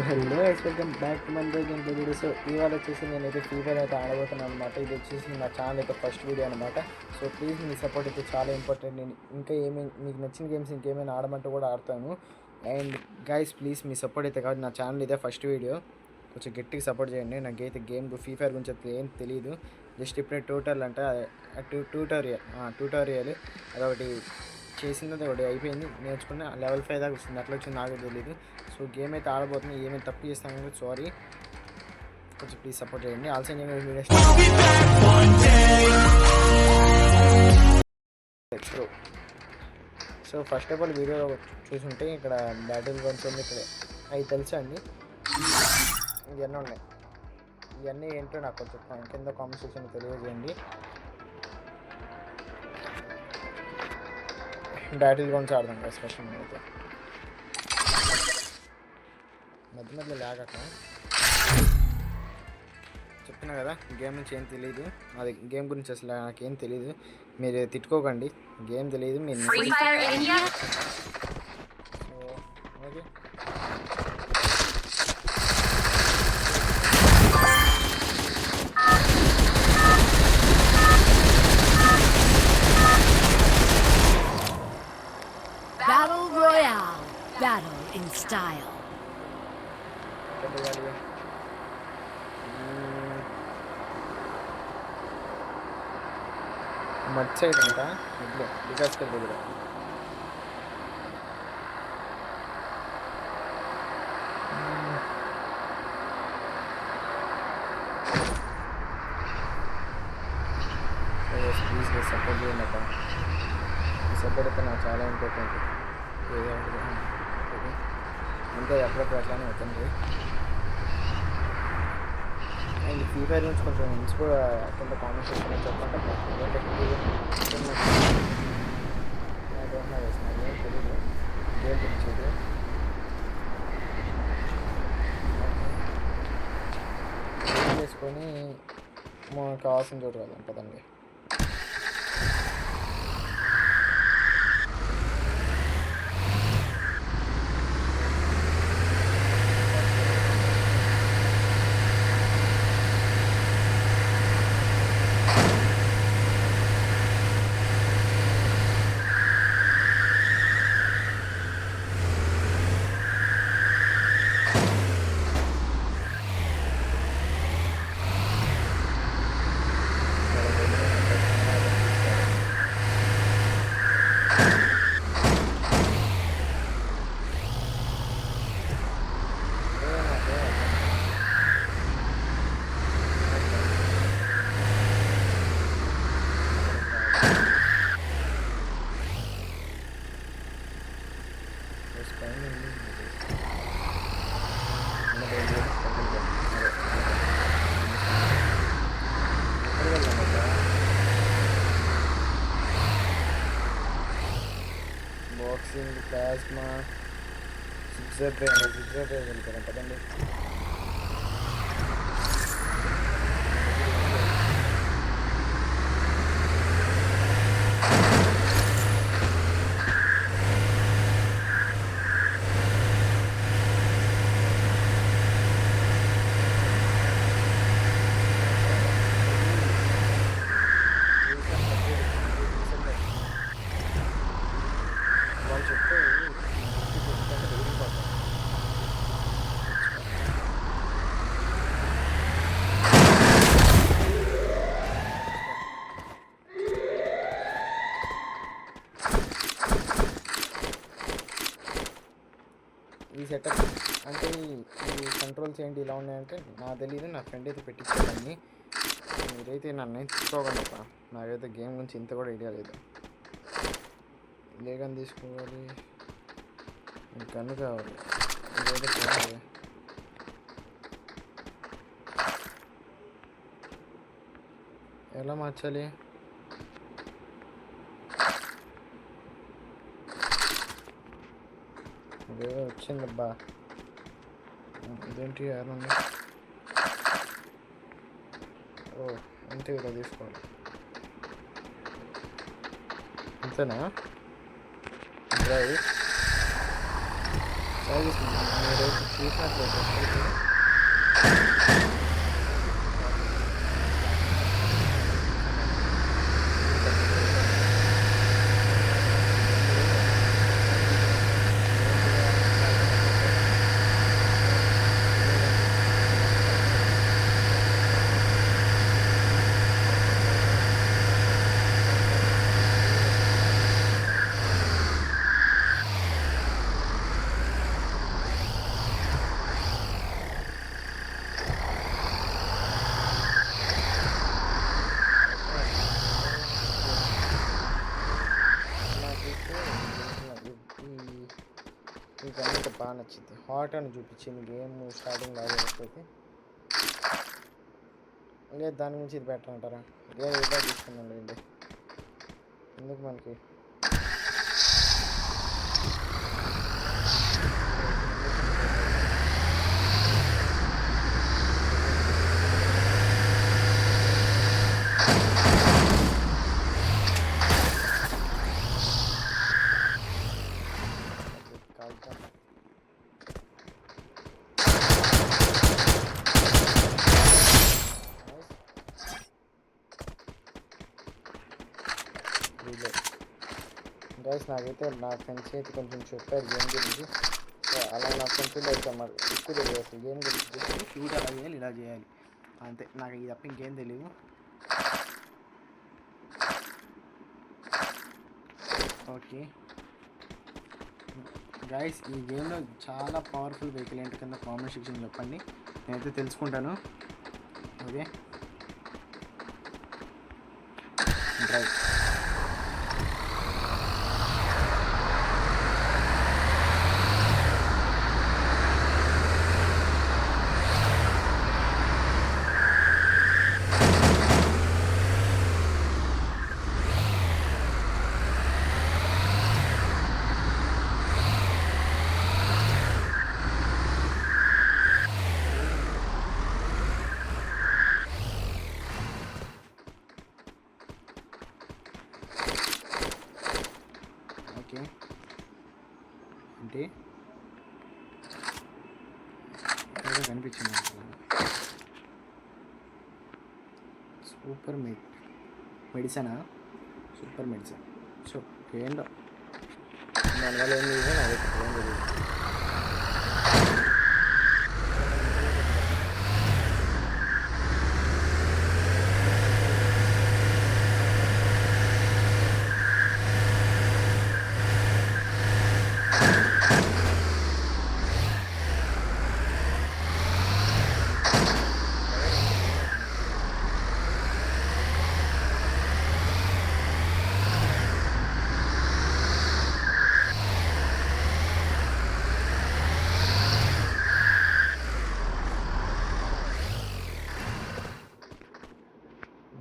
Hello guys, welcome back to మన game video. So ఇవాళ వచ్చేసి నేనైతే ఫ్రీ ఫైర్ అయితే ఆడబోతున్నాను అనమాట. ఇది వచ్చేసి నా ఛానల్ అయితే ఫస్ట్ వీడియో అనమాట. సో ప్లీజ్ మీ సపోర్ట్ అయితే చాలా ఇంపార్టెంట్. నేను ఇంకా మీకు నచ్చిన గేమ్స్ ఇంకేమైనా ఆడమంటే కూడా ఆడతాను. And guys please me support అయితే కాదు, నా ఛానల్ ఇదే ఫస్ట్ వీడియో, కొంచెం గట్టిగా సపోర్ట్ చేయండి. నాకైతే గేమ్ ఫ్రీ ఫైర్ గురించి అయితే ఏం తెలియదు. జస్ట్ ఇప్పుడే ట్యూటోరియల్ అదొకటి చేసింది, అది ఒకటి అయిపోయింది, నేర్చుకున్న లెవెల్ 5 దాకా వచ్చింది. అట్లా వచ్చింది నాకు తెలియదు. సో గేమ్ అయితే ఆడబోతుంది. ఏమైనా తప్పు చేస్తాను సారీ, కొంచెం ప్లీజ్ సపోర్ట్ చేయండి. ఆల్సో నేను video so first of all video చూసుంటే ఇక్కడ బ్యాటిల్ కొంచెం ఇక్కడ అవి తెలుసా అండి, ఇవన్నీ ఉన్నాయి. ఇవన్నీ ఏంటో నాకు కొంచెం కింద కామెంట్ సెక్షన్ తెలియజేయండి. బ్యాటిల్ గురించి ఆడదాం కదా స్పెషల్ అయితే. మధ్య మధ్యలో లాగక చెప్తున్నా కదా, గేమ్ నుంచి ఏం తెలియదు. అది గేమ్ గురించి అసలు నాకేం తెలియదు, మీరు తిట్టుకోకండి. గేమ్ తెలియదు మీరు. Okay Battle Royale. Battle in style. మట్ సైడ్ అంట ఇట్లే వికాస్ దగ్గర. ప్లీజ్ సపోర్ట్ చేయండి అక్క. సపోర్ట్ అయితే నాకు చాలా ఇంపార్టెంట్. ఏదో ఓకే అంతే, ఎప్పుడప్పుడు అట్లానే అవుతుంది. అండ్ ఫ్రీ ఫైర్ నుంచి కొంచెం కింద కామెంట్స్ చెప్పండి. తెలియదు గేమ్ గురించి. చేసుకొని మనకు కావాల్సిన చోటు వెళ్దాం పదండి. బాక్సింగ్, ప్లాస్మా, సిక్సర్ డ్రైవ్ వెళ్తారా పదండి. వాళ్ళు చెప్తే ఈ సెటప్ అంటే ఈ కంట్రోల్స్ ఏంటి ఇలా ఉన్నాయంటే నాకు తెలియదు. నా ఫ్రెండ్ అయితే పెట్టించాలని. మీరైతే నన్ను తీసుకోకండి అప్ప, నాకైతే గేమ్ గురించి ఇంత కూడా ఐడియా లేదు. లేగన్ తీసుకోవాలి, గన్ను కావాలి, ఇదైతే బాగుంది. ఎలా మార్చాలి? ఇదేదో వచ్చిందబ్బా, ఇదేంటి ఎలా ఉంది? ఓ అంతే, ఇలా తీసుకోవాలి అంతేనా? డ్రైవ్ గైస్ మీరైతే చూసినట్లయితే ఇప్పటికీ మీకు అన్నీ బాగా నచ్చింది. హాట్ అని చూపించింది గేమ్ స్టార్టింగ్ ఆడేటప్పుడు. లేదు దాని గురించి ఇది బెటర్ అంటారా? లేదు ఇలా తీసుకున్నాను లేండి, ఎందుకు మనకి కాల్తా. గైస్ నాకైతే నా ఫ్రెండ్స్ అయితే కొంచెం చెప్పారు గేమ్ గురించి. సో అలా నా ఫ్రెండ్స్ అయితే మరి ఎక్కువ తెలియదు అసలు గేమ్ గురించి. షూట్ అలా చేయాలి, ఇలా చేయాలి అంతే, నాకు ఇది తప్ప ఇంకేం తెలియదు. ఓకే గైస్, ఈ గేమ్లో చాలా పవర్ఫుల్ వెహికల్ ఏంటి కింద కామెంట్ సెక్షన్ చెప్పండి, నేనైతే తెలుసుకుంటాను. Okay drive. ఓకే అంటే ఏదో కనిపించింది అసలు. సూపర్ మెడిసినా, సూపర్ మెడిసిన్. సో ఏంటో దానివల్ల ఏం లేదు, నాకు ఏం తెలియదు.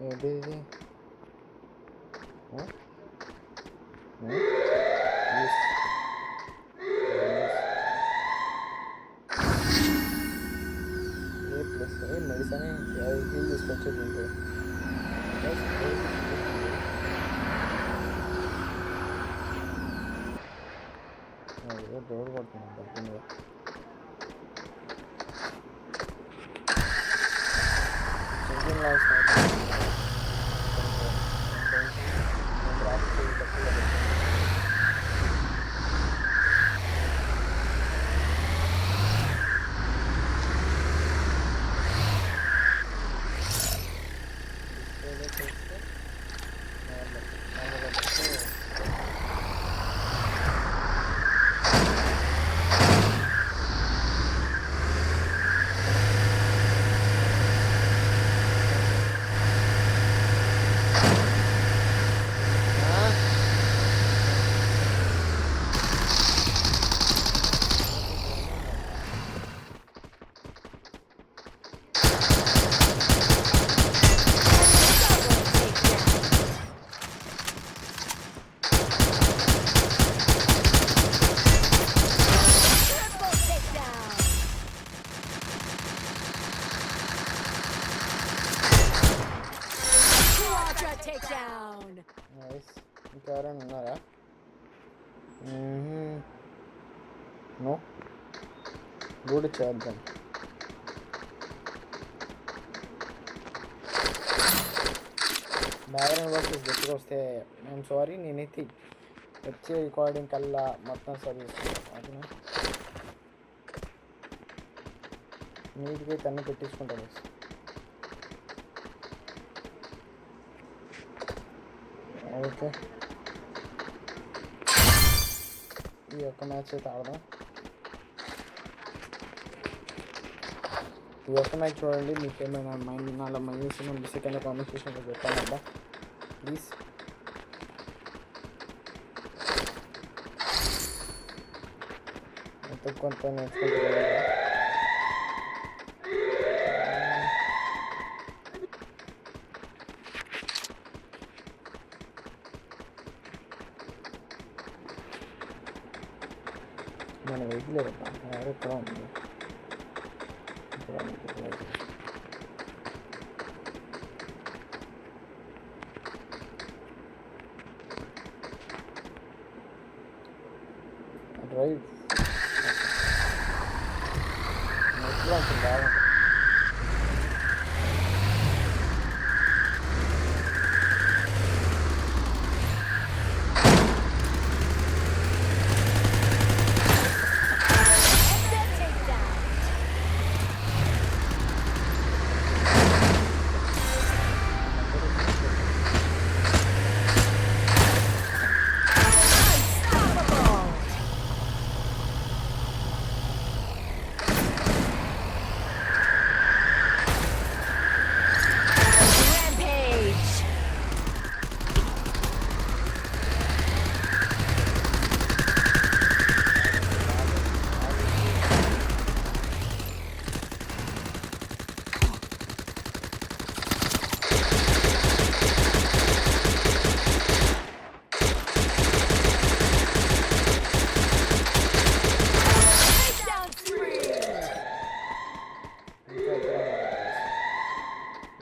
ఏంటి ఇది? ఏ ప్లస్ మెడిసిన్ హీల్ తీసుకొచ్చేది ఇంకో డోర్ కొడుతున్నాను దగ్గరగా. చెంకింగ్ లాస్ takedown. నైస్. ఇంకెవరైనా ఉన్నారా? నో. గూడు చేద్దాం. బ్యాక్గ్రౌండ్ వర్సెస్ గట్టిగా వస్తే ఐఎమ్ సారీ, నేనైతే వచ్చే రికార్డింగ్ కల్లా మొత్తం సర్వీస్ ఓకేనా. నీట్గా అయితే అన్నీ పెట్టించుకుంటాను. ఓకే, ఈ ఒక్క మ్యాచ్ అయితే ఆడదాం. ఈ ఒక్క మ్యాచ్ చూడండి, మీకు ఏమైనా నాలో మైనస్ మిస్టేక్ అయినా కామెంట్ సెక్షన్లో చెప్పానబ్బా ప్లీజ్. ఎంతో కొంత నేర్చుకుంటున్నాను. మన వెహికల్ ఎవరు ఎక్కడ ఉంది? డ్రైవ్ నెక్స్ట్ బాగా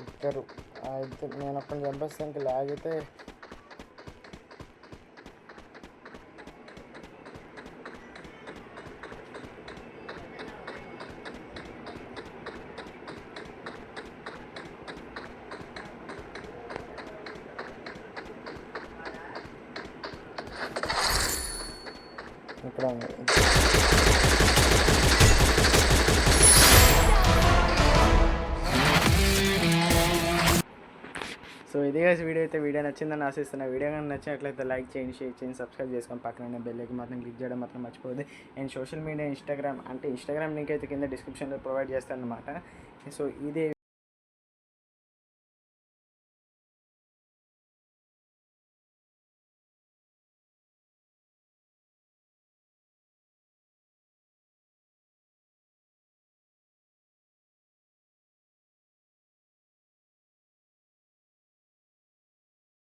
ఇద్దరు అయితే నేను అక్కడ చంపేస్తానికి లాగితే ఇక్కడ సో ఇదే వీడియో అయితే వీడియో నచ్చిందని ఆశిస్తున్నా. వీడియో కానీ నచ్చినట్లయితే లైక్ చేయండి, షేర్ చేయండి, సబ్స్క్రైబ్ చేసుకొని పక్కన బెల్ ఐకాన్ మాత్రం క్లిక్ చేయడం మాత్రం మర్చిపోద్ది. And social media Instagram link అయితే కింద డిస్క్రిప్షన్లో ప్రొవైడ్ చేస్తాను అనమాట. సో ఇదే